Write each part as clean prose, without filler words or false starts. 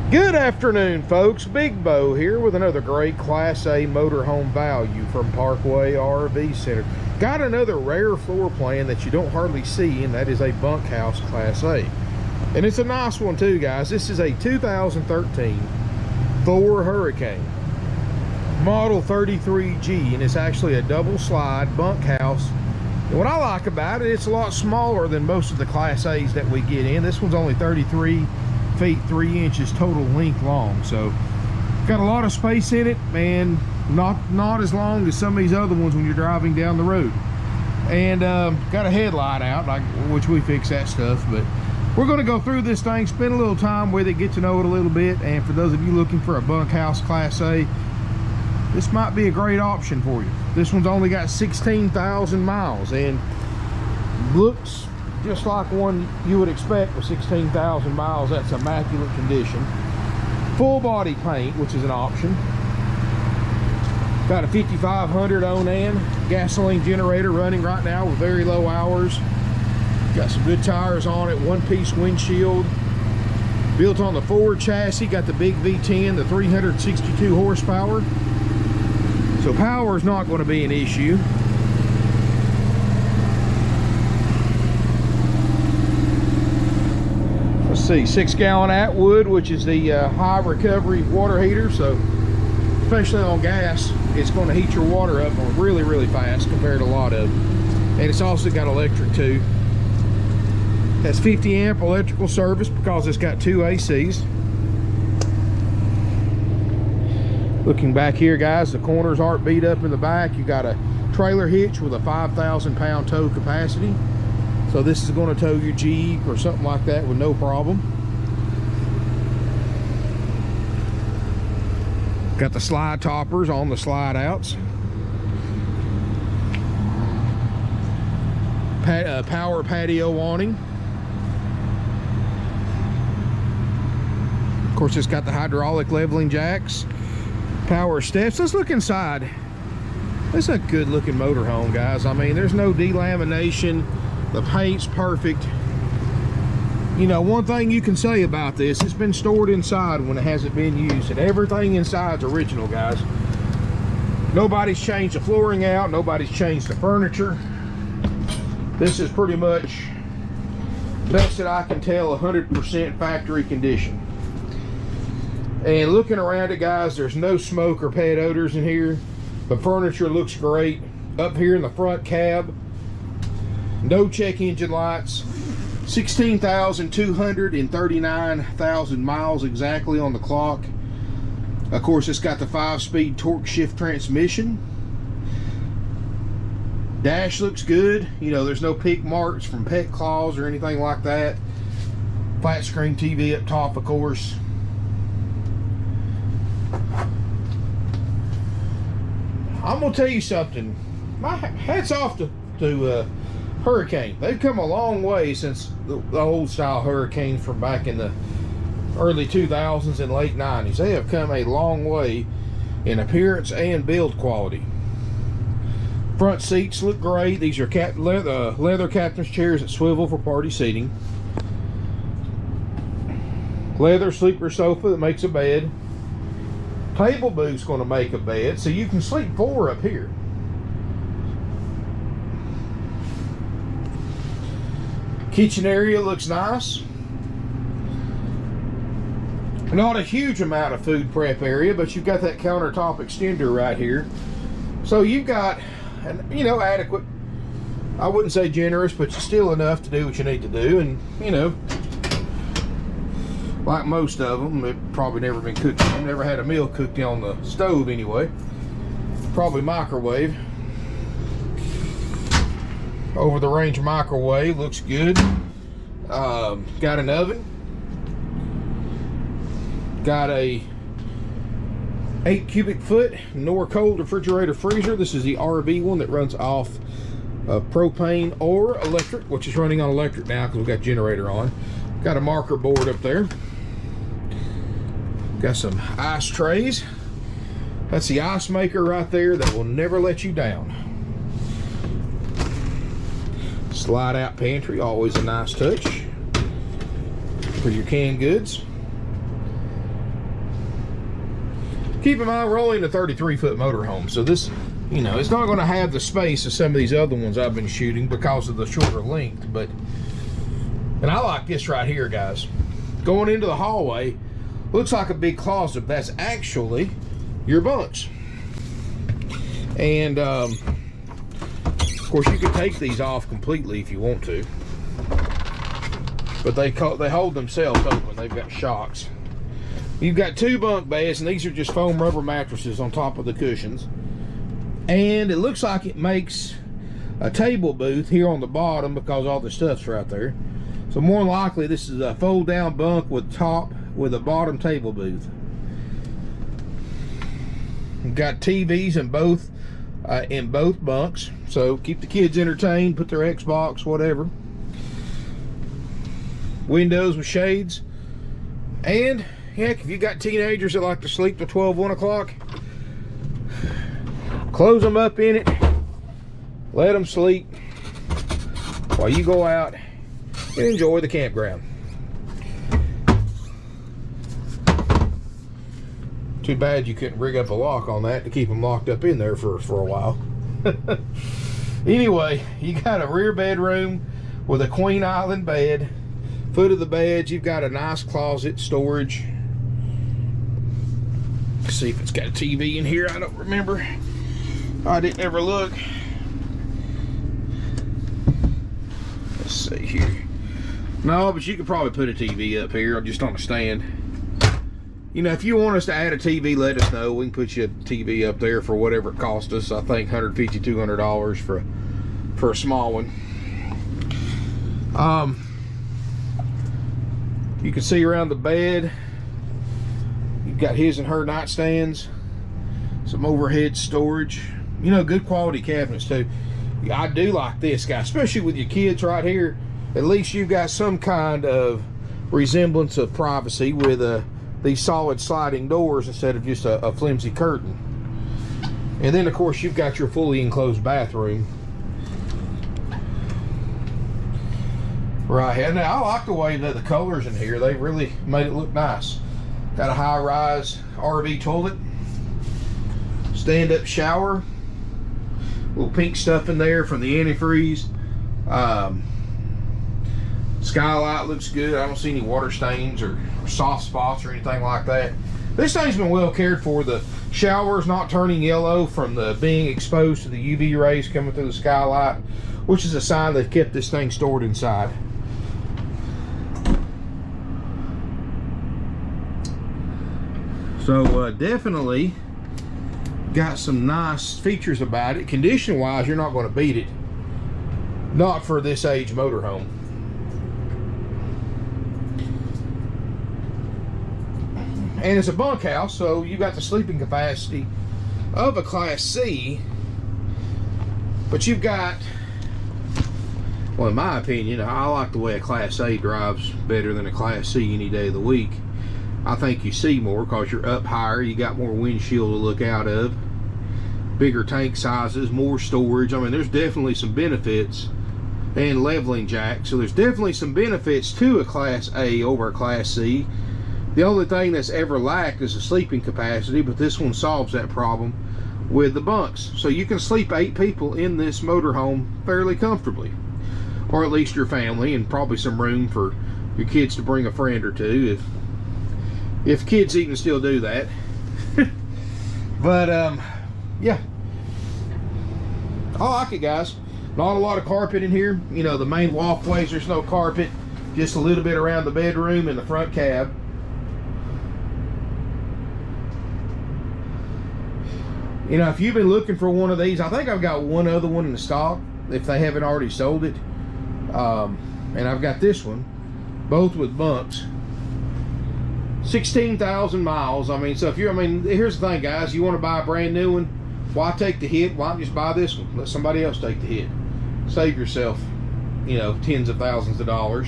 Good afternoon, folks. Big Bo here with another great Class A motorhome value from Parkway RV Center. Got another rare floor plan that you don't hardly see, and that is a Bunkhouse Class A. And it's a nice one too, guys. This is a 2013 Thor Hurricane, model 33G, and it's actually a double slide bunkhouse. And what I like about it, it's a lot smaller than most of the Class A's that we get in. This one's only 33 feet 3 inches total length long, so got a lot of space in it, and not as long as some of these other ones when you're driving down the road. And got a headlight out, which we fix that stuff. But we're going to go through this thing, spend a little time with it, get to know it a little bit. And for those of you looking for a bunkhouse Class A, this might be a great option for you. This one's only got 16,000 miles and looks just like one you would expect with 16,000 miles. That's immaculate condition. Full body paint, which is an option. Got a 5500 Onan gasoline generator running right now with very low hours. Got some good tires on it, one-piece windshield. Built on the Ford chassis, got the big V10, the 362 horsepower. So power is not going to be an issue. See, 6-gallon Atwood, which is the high recovery water heater, so especially on gas, it's going to heat your water up really fast compared to a lot of them. And it's also got electric too. Has 50 amp electrical service because it's got 2 ACs. Looking back here, guys, the corners aren't beat up in the back. You got a trailer hitch with a 5,000 pound tow capacity. So this is going to tow your Jeep or something like that with no problem. Got the slide toppers on the slide outs. Power patio awning. Of course, it's got the hydraulic leveling jacks. Power steps. Let's look inside. It's a good looking motorhome, guys. I mean, there's no delamination. The paint's perfect. You know, one thing you can say about this, it's been stored inside when it hasn't been used, and everything inside's original, guys. Nobody's changed the flooring out, nobody's changed the furniture. This is pretty much, best that I can tell, 100% factory condition. And looking around it, guys, there's no smoke or pet odors in here. The furniture looks great. Up here in the front cab, no check engine lights. 16,239,000 miles exactly on the clock. Of course, it's got the 5-speed torque shift transmission. Dash looks good. You know, there's no peak marks from pet claws or anything like that. Flat screen TV up top, of course. I'm gonna tell you something. My hats off to Hurricane. They've come a long way since the old style Hurricanes from back in the early 2000s and late 90s. They have come a long way in appearance and build quality. Front seats look great. These are leather captain's chairs that swivel for party seating. Leather sleeper sofa that makes a bed. Table booth's going to make a bed, so you can sleep 4 up here. Kitchen area looks nice. Not a huge amount of food prep area, but you've got that countertop extender right here. So you've got, you know, adequate, I wouldn't say generous, but still enough to do what you need to do. And, you know, like most of them, it probably never been cooked. I've never had a meal cooked on the stove anyway. Probably microwave. Over the range microwave, looks good. Got an oven. Got a 8 cubic foot Norcold refrigerator freezer. This is the RV one that runs off propane or electric, which is running on electric now because we've got generator on. Got a marker board up there. Got some ice trays. That's the ice maker right there that will never let you down. Slide out pantry, always a nice touch for your canned goods. Keep in mind, we're only in a 33-foot motorhome, so this, you know, it's not going to have the space of some of these other ones I've been shooting because of the shorter length. But, and I like this right here, guys. Going into the hallway, looks like a big closet, but that's actually your bunks. And of course, you can take these off completely if you want to, but they hold themselves open. They've got shocks. You've got 2 bunk beds, and these are just foam rubber mattresses on top of the cushions. And it looks like it makes a table booth here on the bottom because all the stuff's right there. So more than likely, this is a fold-down bunk with a bottom table booth. You've got TVs in both bunks, so keep the kids entertained. Put their Xbox, whatever. Windows with shades, and heck, if you got teenagers that like to sleep till 12, 1 o'clock, close them up in it, let them sleep while you go out and enjoy the campground. Too bad you couldn't rig up a lock on that to keep them locked up in there for a while. Anyway, you got a rear bedroom with a queen island bed. Foot of the bed, you've got a nice closet storage. Let's see if it's got a TV in here. I don't remember. I didn't ever look. Let's see here. No, but you could probably put a TV up here, just on a stand. You know, if you want us to add a TV, let us know. We can put you a TV up there for whatever it costs us. I think $150, $200 for a small one. You can see around the bed, you've got his and her nightstands, some overhead storage. You know, good quality cabinets too. I do like this, guy, especially with your kids right here. At least you've got some kind of resemblance of privacy with these solid sliding doors instead of just a flimsy curtain. And then of course you've got your fully enclosed bathroom right here. Now I like the way that the colors in here, they really made it look nice. Got a high-rise RV toilet, stand-up shower, little pink stuff in there from the antifreeze. Skylight looks good. I don't see any water stains or soft spots or anything like that. This thing's been well cared for. The shower's not turning yellow from being exposed to the UV rays coming through the skylight, which is a sign they've kept this thing stored inside. So definitely got some nice features about it. Condition wise, you're not going to beat it. Not for this age motorhome. And it's a bunkhouse, so you got the sleeping capacity of a Class C, but you've got, well, in my opinion, I like the way a Class A drives better than a Class C any day of the week. I think you see more because you're up higher, you got more windshield to look out of, bigger tank sizes, more storage. I mean, there's definitely some benefits, and leveling jack, so there's definitely some benefits to a Class A over a Class C. The only thing that's ever lacked is a sleeping capacity, but this one solves that problem with the bunks. So you can sleep 8 people in this motorhome fairly comfortably, or at least your family, and probably some room for your kids to bring a friend or two, if kids even still do that. But yeah, I like it, guys. Not a lot of carpet in here. You know, the main walkways, there's no carpet, just a little bit around the bedroom and the front cab. You know, if you've been looking for one of these, I think I've got one other one in the stock, if they haven't already sold it. And I've got this one, both with bunks. 16,000 miles. I mean, so if you're, I mean, here's the thing, guys. You want to buy a brand new one, why take the hit? Why not just buy this one? Let somebody else take the hit. Save yourself, you know, tens of thousands of dollars.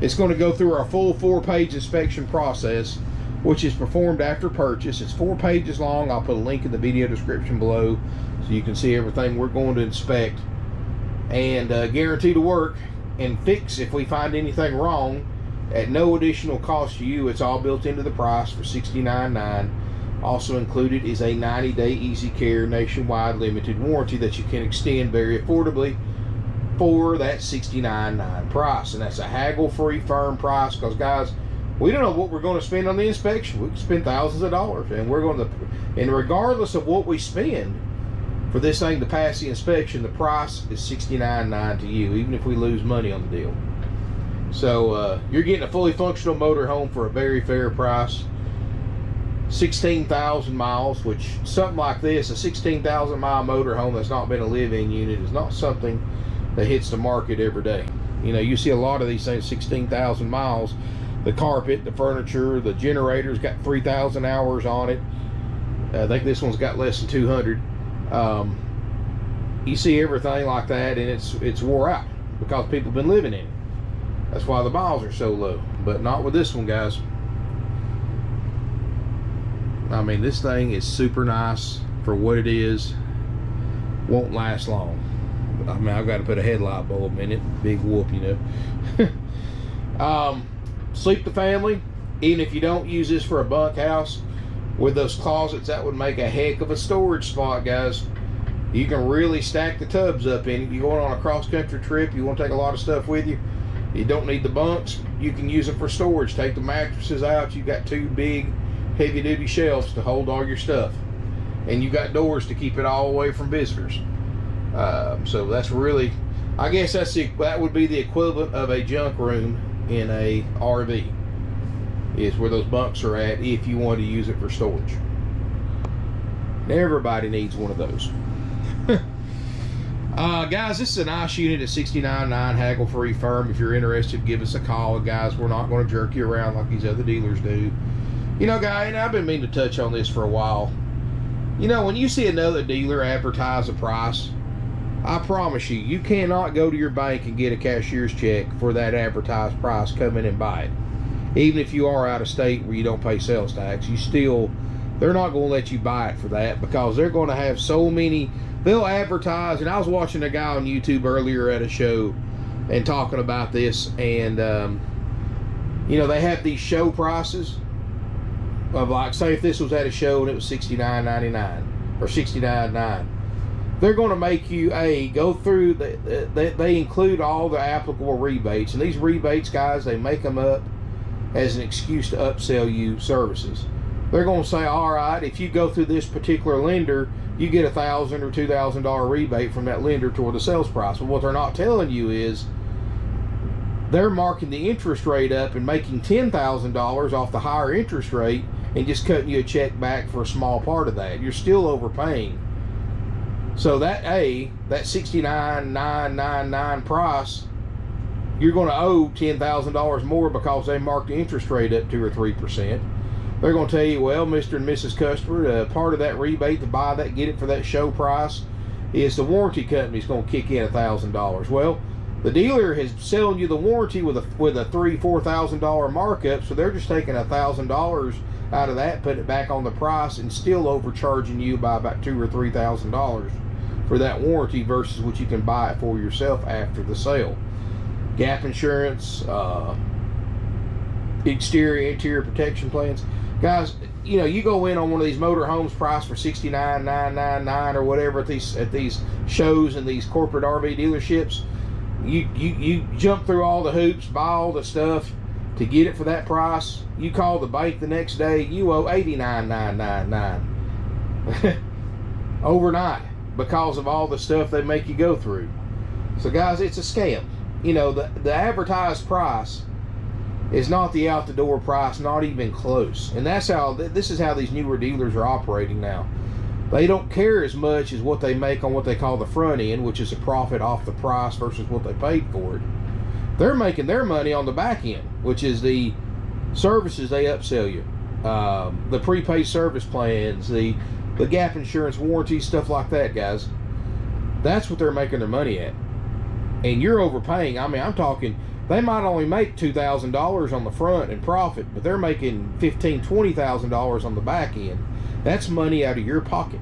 It's going to go through our full 4-page inspection process, which is performed after purchase. It's 4 pages long. I'll put a link in the video description below so you can see everything we're going to inspect, and guarantee to work and fix if we find anything wrong at no additional cost to you. It's all built into the price for $69.9. Also included is a 90-day easy care nationwide limited warranty that you can extend very affordably for that $69.9 price. And that's a haggle-free firm price, because guys, we don't know what we're going to spend on the inspection. We can spend thousands of dollars, and we're going to, and regardless of what we spend for this thing to pass the inspection, the price is $69.9 to you, even if we lose money on the deal. So you're getting a fully functional motorhome for a very fair price. 16,000 miles, which something like this, a 16,000 mile motorhome that's not been a live-in unit, is not something that hits the market every day. You know, you see a lot of these things, 16,000 miles. The carpet, the furniture, the generator's got 3,000 hours on it. I think this one's got less than 200. You see everything like that, and it's wore out because people have been living in it. That's why the miles are so low. But not with this one, guys. I mean, this thing is super nice for what it is. Won't last long. I mean, I've got to put a headlight bulb in it. Big whoop, you know. Sleep the family. Even if you don't use this for a bunkhouse, with those closets, that would make a heck of a storage spot, guys. You can really stack the tubs up in it. You're going on a cross-country trip, you want to take a lot of stuff with you, you don't need the bunks, you can use them for storage. Take the mattresses out, you've got two big heavy-duty shelves to hold all your stuff, and you got doors to keep it all away from visitors. So that's really, I guess that would be the equivalent of a junk room in a RV, is where those bunks are at if you want to use it for storage. And everybody needs one of those. Guys, this is a nice unit at $69.9, haggle-free firm. If you're interested, give us a call. Guys, we're not going to jerk you around like these other dealers do. You know, guy, and I've been meaning to touch on this for a while. You know, when you see another dealer advertise a price, I promise you, you cannot go to your bank and get a cashier's check for that advertised price. Come in and buy it. Even if you are out of state where you don't pay sales tax, they're not going to let you buy it for that, because they're going to have so many. They'll advertise, and I was watching a guy on YouTube earlier at a show and talking about this, and you know, they have these show prices of, like, say if this was at a show and it was $69.99 or $69.9, they're going to make you go through they include all the applicable rebates, and these rebates, guys, they make them up as an excuse to upsell you services. They're going to say, all right, if you go through this particular lender, you get $1,000 or $2,000 rebate from that lender toward the sales price. But what they're not telling you is they're marking the interest rate up and making $10,000 off the higher interest rate and just cutting you a check back for a small part of that. You're still overpaying. So that $69,999 price, you're going to owe $10,000 more because they marked the interest rate up 2 or 3%. They're going to tell you, well, Mr. and Mrs. Customer, part of that rebate to buy that, get it for that show price, is the warranty company's going to kick in $1,000. Well, the dealer is selling you the warranty with a $3,000-$4,000 markup, so they're just taking $1,000 out of that, putting it back on the price, and still overcharging you by about $2,000 or $3,000 for that warranty versus what you can buy it for yourself after the sale. Gap insurance, exterior, interior protection plans. Guys, you know, you go in on one of these motorhomes priced for $69,999 or whatever at these shows and these corporate RV dealerships. You jump through all the hoops, buy all the stuff to get it for that price. You call the bank the next day, you owe $89,999 overnight because of all the stuff they make you go through. So guys, it's a scam. You know, the advertised price is not the out the door price, not even close. And that's how this is how these newer dealers are operating now. They don't care as much as what they make on what they call the front end, which is a profit off the price versus what they paid for it. They're making their money on the back end, which is the services they upsell you, the prepaid service plans, the gap insurance, warranty, stuff like that, guys. That's what they're making their money at. And you're overpaying. I mean, I'm talking, they might only make $2,000 on the front in profit, but they're making $15,000, $20,000 on the back end. That's money out of your pocket.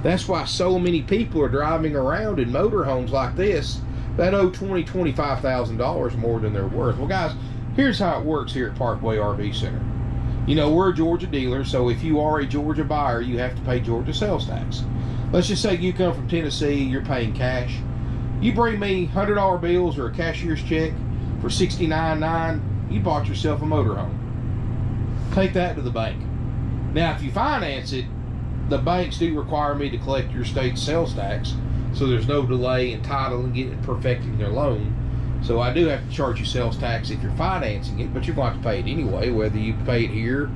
That's why so many people are driving around in motorhomes like this that owe $20,000, $25,000 more than they're worth. Well, guys, here's how it works here at Parkway RV Center. You know, we're a Georgia dealer, so if you are a Georgia buyer, you have to pay Georgia sales tax. Let's just say you come from Tennessee, you're paying cash. You bring me $100 bills or a cashier's check for $69.9, you bought yourself a motorhome. Take that to the bank. Now, if you finance it, the banks do require me to collect your state's sales tax, so there's no delay in title and getting perfecting their loan. So I do have to charge you sales tax if you're financing it, but you're going to have to pay it anyway, whether you pay it here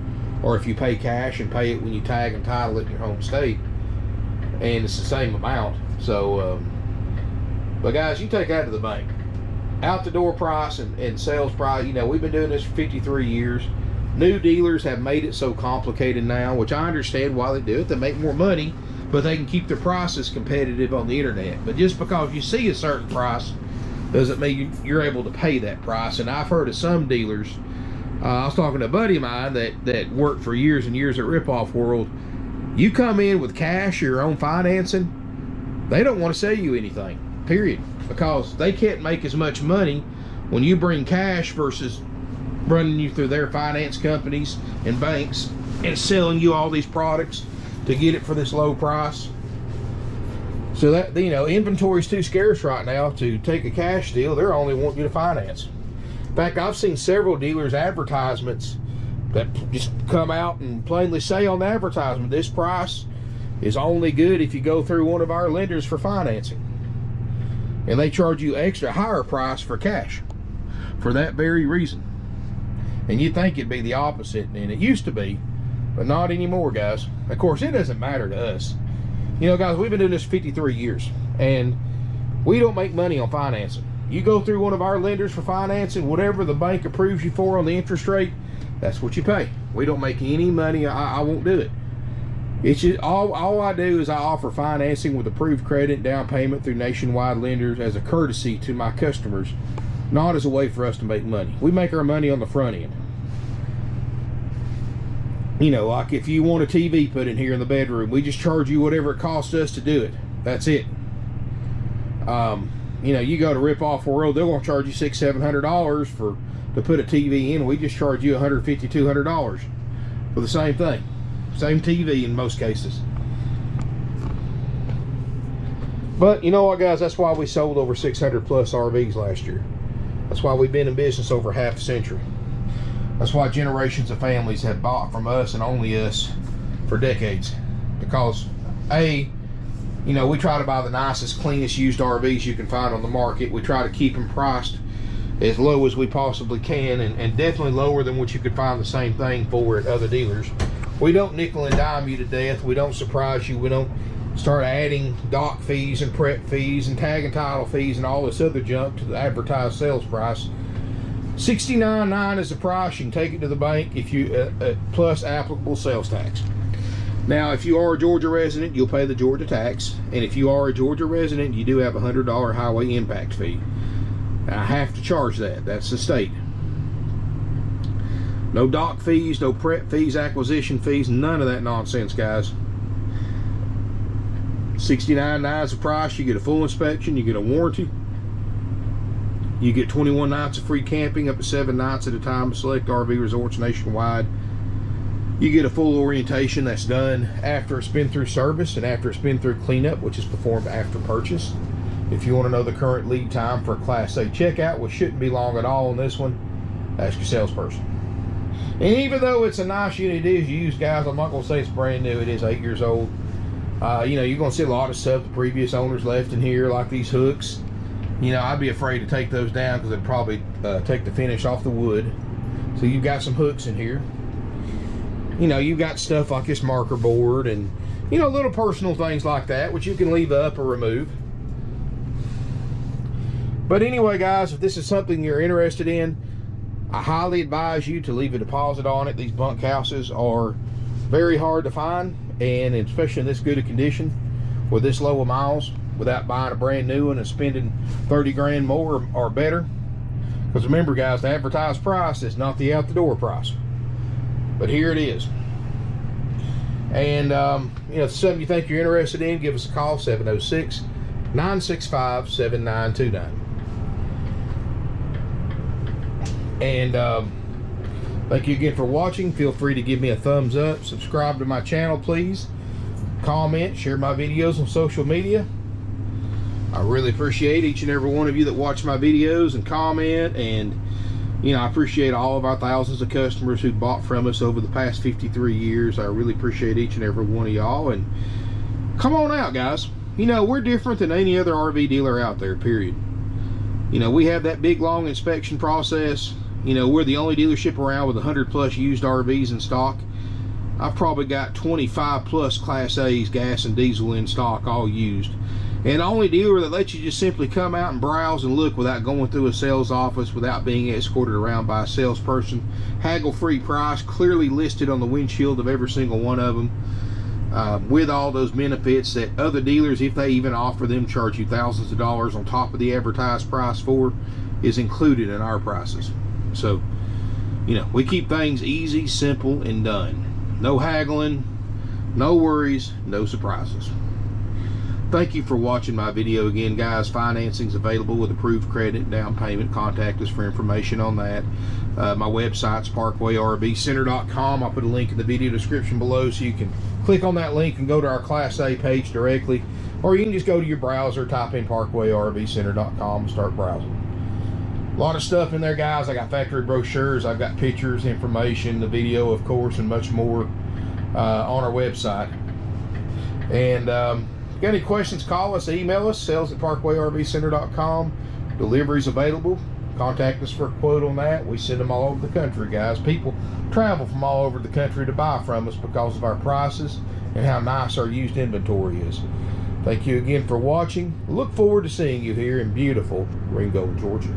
or if you pay cash and pay it when you tag and title it in your home state. And it's the same amount. So, but guys, you take that to the bank. Out the door price and sales price, you know, we've been doing this for 53 years. New dealers have made it so complicated now, which I understand why they do it. They make more money, but they can keep their prices competitive on the internet. But just because you see a certain price doesn't mean you're able to pay that price. And I've heard of some dealers, I was talking to a buddy of mine that worked for years and years at Ripoff World. You come in with cash or your own financing, they don't want to sell you anything, period. Because they can't make as much money when you bring cash versus running you through their finance companies and banks and selling you all these products to get it for this low price. So that, you know, inventory's too scarce right now to take a cash deal. They're only wanting you to finance. In fact, I've seen several dealers' advertisements that just come out and plainly say on the advertisement, this price is only good if you go through one of our lenders for financing. And they charge you extra higher price for cash for that very reason. And you'd think it'd be the opposite, and it used to be, but not anymore, guys. Of course, it doesn't matter to us. You know, guys, we've been doing this for 53 years, and we don't make money on financing. You go through one of our lenders for financing, whatever the bank approves you for on the interest rate, that's what you pay. We don't make any money. I won't do it. It's just, all I do is I offer financing with approved credit down payment through nationwide lenders as a courtesy to my customers, not as a way for us to make money. We make our money on the front end. You know, like if you want a TV put in here in the bedroom, we just charge you whatever it costs us to do it. That's it. You know, you go to Ripoff World, they're going to charge you $600-700 to put a TV in. We just charge you $150-200 for the same thing. Same TV in most cases. But you know what, guys, that's why we sold over 600 plus RVs last year. That's why we've been in business over half a century. That's why generations of families have bought from us and only us for decades. Because A, you know, we try to buy the nicest, cleanest used RVs you can find on the market. We try to keep them priced as low as we possibly can, and definitely lower than what you could find the same thing for at other dealers. We don't nickel and dime you to death. We don't surprise you. We don't start adding dock fees and prep fees and tag and title fees and all this other junk to the advertised sales price. $69.9 is the price. You can take it to the bank if you plus applicable sales tax. Now, if you are a Georgia resident, you'll pay the Georgia tax, and if you are a Georgia resident, you do have a $100 highway impact fee. I have to charge that. That's the state. No dock fees, no prep fees, acquisition fees, none of that nonsense, guys. $69.9 is the price. You get a full inspection, you get a warranty, you get 21 nights of free camping, up to 7 nights at a time at select RV resorts nationwide. You get a full orientation that's done after it's been through service and after it's been through cleanup, which is performed after purchase. If you want to know the current lead time for a Class A checkout, which shouldn't be long at all on this one, ask your salesperson. And even though it's a nice unit, it is used, guys. I'm not going to say it's brand new. It is 8 years old. You know, you're going to see a lot of stuff the previous owners left in here, like these hooks. You know, I'd be afraid to take those down because it'd probably take the finish off the wood. So you've got some hooks in here. You know, you've got stuff like this marker board and, you know, little personal things like that, which you can leave up or remove. But anyway, guys, if this is something you're interested in, I highly advise you to leave a deposit on it. These bunkhouses are very hard to find, and especially in this good a condition with this low of miles, without buying a brand new one and spending 30 grand more or better. Because remember, guys, the advertised price is not the out the door price, but here it is. And you know, if it's something you think you're interested in, give us a call, 706-965-7929. And Thank you again for watching. Feel free to give me a thumbs up. Subscribe to my channel, please. Comment, share my videos on social media. I really appreciate each and every one of you that watch my videos and comment, and you know, I appreciate all of our thousands of customers who bought from us over the past 53 years. I really appreciate each and every one of y'all, and come on out, guys. You know, we're different than any other RV dealer out there, period. You know, we have that big long inspection process. You know, we're the only dealership around with 100+ used RVs in stock. I've probably got 25+ Class A's gas and diesel in stock, all used. And the only dealer that lets you just simply come out and browse and look without going through a sales office, without being escorted around by a salesperson. Haggle-free price, clearly listed on the windshield of every single one of them. With all those benefits that other dealers, if they even offer them, charge you thousands of dollars on top of the advertised price for, is included in our prices. So, you know, we keep things easy, simple, and done. No haggling, no worries, no surprises. Thank you for watching my video again, guys. Financing's available with approved credit, down payment. Contact us for information on that. My website's ParkwayRVCenter.com. I'll put a link in the video description below so you can click on that link and go to our Class A page directly. Or you can just go to your browser, type in ParkwayRVCenter.com and start browsing. A lot of stuff in there, guys. I got factory brochures, I've got pictures, information, the video, of course, and much more on our website. And if you got any questions, call us, email us, sales@ParkwayRVCenter.com. Delivery's available. Contact us for a quote on that. We send them all over the country, guys. People travel from all over the country to buy from us because of our prices and how nice our used inventory is. Thank you again for watching. Look forward to seeing you here in beautiful Ringo, Georgia.